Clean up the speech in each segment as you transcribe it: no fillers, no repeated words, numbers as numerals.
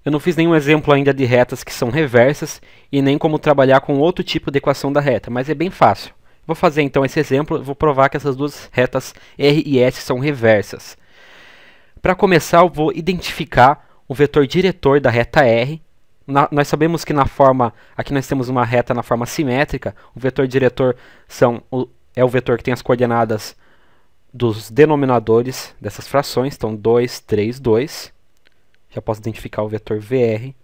Eu não fiz nenhum exemplo ainda de retas que são reversas e nem como trabalhar com outro tipo de equação da reta, mas é bem fácil. Vou fazer então esse exemplo, vou provar que essas duas retas R e S são reversas. Para começar, eu vou identificar o vetor diretor da reta R. Nós sabemos que na forma, aqui nós temos uma reta na forma simétrica, o vetor diretor é o vetor que tem as coordenadas dos denominadores dessas frações, então 2, 3, 2. Já posso identificar o vetor VR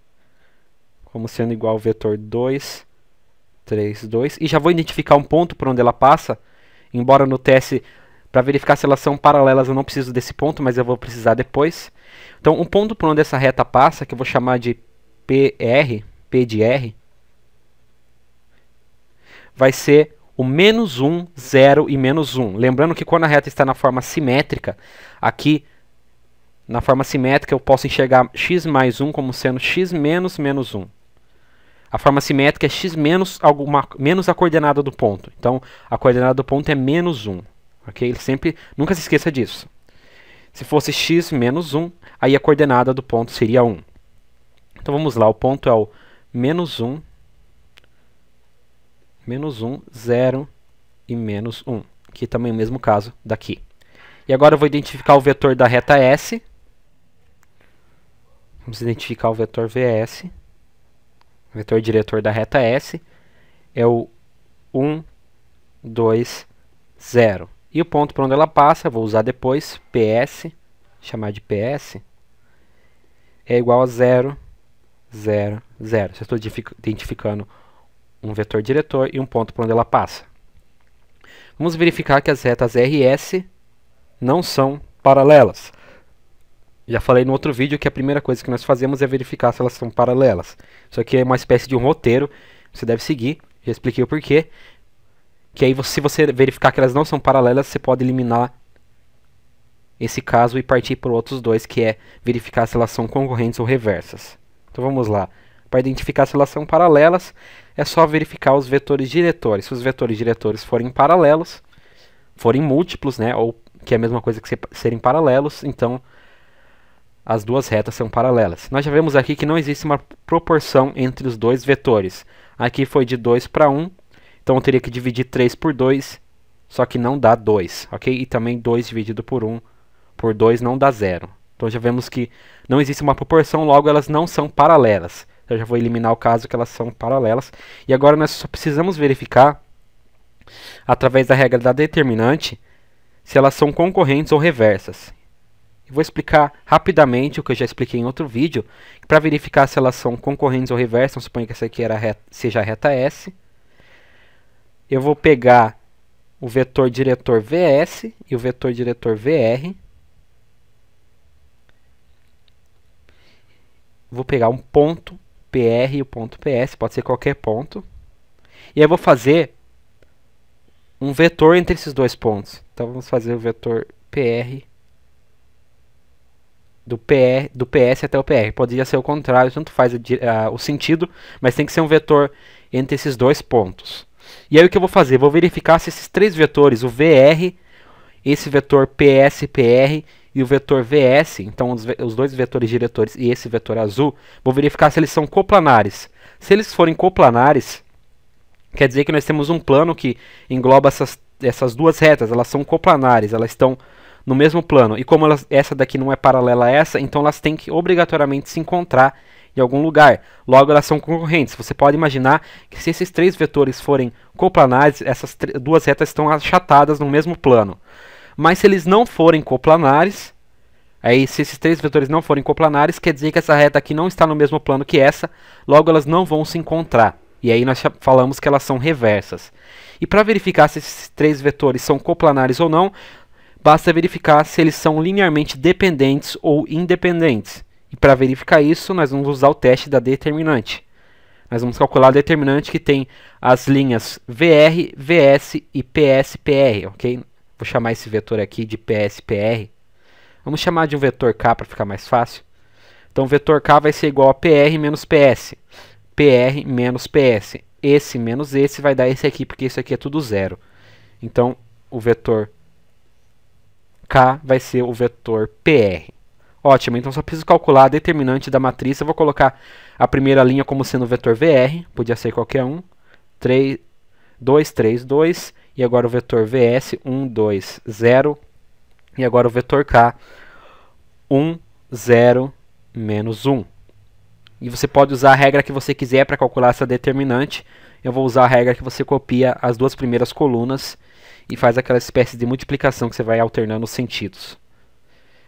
como sendo igual ao vetor 2, 3, 2. E já vou identificar um ponto por onde ela passa, embora no teste, para verificar se elas são paralelas, eu não preciso desse ponto, mas eu vou precisar depois. Então, um ponto por onde essa reta passa, que eu vou chamar de PR, P de R, vai ser o menos 1, 0 e menos 1. Lembrando que quando a reta está na forma simétrica, aqui na forma simétrica eu posso enxergar x mais 1 como sendo x menos menos 1. A forma simétrica é x menos a coordenada do ponto. Então, a coordenada do ponto é menos 1. Okay? Nunca se esqueça disso. Se fosse x menos 1, aí a coordenada do ponto seria 1. Então vamos lá, o ponto é o menos 1, 0 e menos 1. Aqui também é o mesmo caso daqui. E agora eu vou identificar o vetor da reta S. Vamos identificar o vetor VS. O vetor diretor da reta S é o 1, 2, 0. E o ponto por onde ela passa, vou usar depois, PS, chamar de PS, é igual a 0, 0, 0. Já estou identificando um vetor diretor e um ponto por onde ela passa. Vamos verificar que as retas R e S não são paralelas. Já falei no outro vídeo que a primeira coisa que nós fazemos é verificar se elas são paralelas. Isso aqui é uma espécie de um roteiro, você deve seguir, já expliquei o porquê. Que aí, se você verificar que elas não são paralelas, você pode eliminar esse caso e partir para outros dois, que é verificar se elas são concorrentes ou reversas. Então vamos lá. Para identificar se elas são paralelas, é só verificar os vetores diretores. Se os vetores diretores forem paralelos, forem múltiplos, né, ou que é a mesma coisa que serem paralelos, então as duas retas são paralelas. Nós já vemos aqui que não existe uma proporção entre os dois vetores. Aqui foi de 2 para 1. Então eu teria que dividir 3 por 2, só que não dá 2, ok? E também 2 dividido por 1 por 2 não dá 0. Então já vemos que não existe uma proporção, logo elas não são paralelas. Eu já vou eliminar o caso que elas são paralelas. E agora nós só precisamos verificar, através da regra da determinante, se elas são concorrentes ou reversas. Eu vou explicar rapidamente o que eu já expliquei em outro vídeo. Para verificar se elas são concorrentes ou reversas, vamos supor que essa aqui seja a reta S. Eu vou pegar o vetor diretor VS e o vetor diretor VR. Vou pegar um ponto PR e o ponto PS, pode ser qualquer ponto. E aí eu vou fazer um vetor entre esses dois pontos. Então vamos fazer o vetor PR do PS até o PR. Poderia ser o contrário, tanto faz o sentido, mas tem que ser um vetor entre esses dois pontos. E aí o que eu vou fazer? Vou verificar se esses três vetores, o VR, esse vetor PS, PR e o vetor VS, então os dois vetores diretores e esse vetor azul, vou verificar se eles são coplanares. Se eles forem coplanares, quer dizer que nós temos um plano que engloba essas duas retas, elas são coplanares, elas estão no mesmo plano. E como essa daqui não é paralela a essa, então elas têm que obrigatoriamente se encontrar em algum lugar. Logo, elas são concorrentes. Você pode imaginar que se esses três vetores forem coplanares, essas duas retas estão achatadas no mesmo plano. Mas se eles não forem coplanares, aí se esses três vetores não forem coplanares, quer dizer que essa reta aqui não está no mesmo plano que essa, logo elas não vão se encontrar. E aí nós falamos que elas são reversas. E para verificar se esses três vetores são coplanares ou não, basta verificar se eles são linearmente dependentes ou independentes. E para verificar isso, nós vamos usar o teste da determinante. Nós vamos calcular a determinante que tem as linhas VR, VS e PS, PR, ok? Vou chamar esse vetor aqui de PS, PR. Vamos chamar de um vetor K para ficar mais fácil. Então, o vetor K vai ser igual a PR menos PS. PR menos PS. Esse menos esse vai dar esse aqui, porque isso aqui é tudo zero. Então, o vetor K vai ser o vetor PR. Ótimo, então só preciso calcular a determinante da matriz. Eu vou colocar a primeira linha como sendo o vetor VR, podia ser qualquer um. 3, 2, 3, 2. E agora o vetor VS, 1, 2, 0. E agora o vetor K, 1, 0, menos 1. E você pode usar a regra que você quiser para calcular essa determinante. Eu vou usar a regra que você copia as duas primeiras colunas e faz aquela espécie de multiplicação que você vai alternando os sentidos.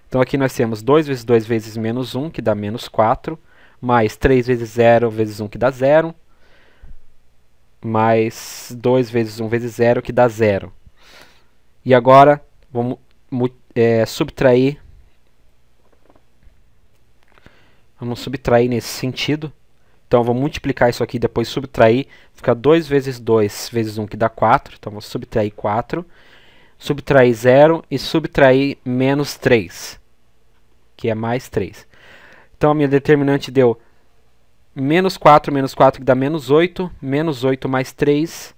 Então aqui nós temos 2 vezes 2 vezes menos 1, que dá menos 4, mais 3 vezes 0 vezes 1, que dá 0, mais 2 vezes 1 vezes 0, que dá 0. E agora vamos subtrair. Vamos subtrair nesse sentido. Então eu vou multiplicar isso aqui, depois subtrair. Fica 2 vezes 2 vezes 1, que dá 4. Então vou subtrair 4. Subtrair 0 e subtrair menos 3, que é mais 3. Então a minha determinante deu menos 4, que dá menos 8. Menos 8 mais 3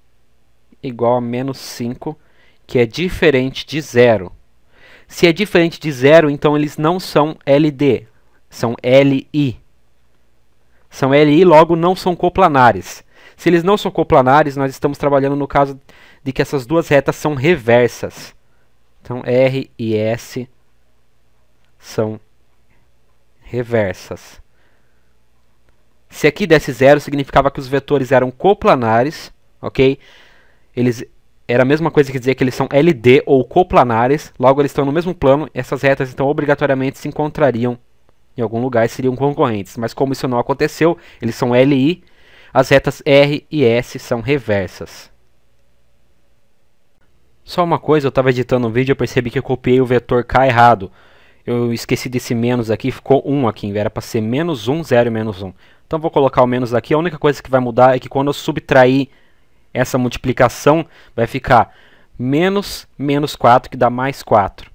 igual a menos 5, que é diferente de 0. Se é diferente de 0, então eles não são LD, são LI. São LI, logo não são coplanares. Se eles não são coplanares, nós estamos trabalhando no caso de que essas duas retas são reversas. Então R e S são reversas. Se aqui desse 0, significava que os vetores eram coplanares, ok? Era a mesma coisa que dizer que eles são LD ou coplanares, logo eles estão no mesmo plano, essas retas então obrigatoriamente se encontrariam em algum lugar e seriam concorrentes. Mas como isso não aconteceu, eles são LI, as retas R e S são reversas. Só uma coisa, eu estava editando um vídeo e eu percebi que eu copiei o vetor K errado. Eu esqueci desse menos aqui, ficou 1 aqui, era para ser menos 1, 0 e menos 1. Então vou colocar o menos aqui, a única coisa que vai mudar é que quando eu subtrair essa multiplicação, vai ficar menos 4, que dá mais 4.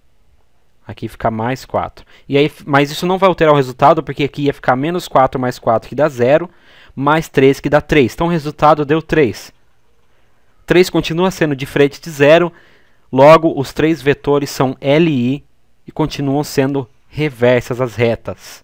Aqui fica mais 4. E aí, mas isso não vai alterar o resultado, porque aqui ia ficar menos 4 mais 4, que dá 0, mais 3, que dá 3. Então o resultado deu 3. 3 continua sendo diferente de 0, logo os três vetores são LI e continuam sendo reversas as retas.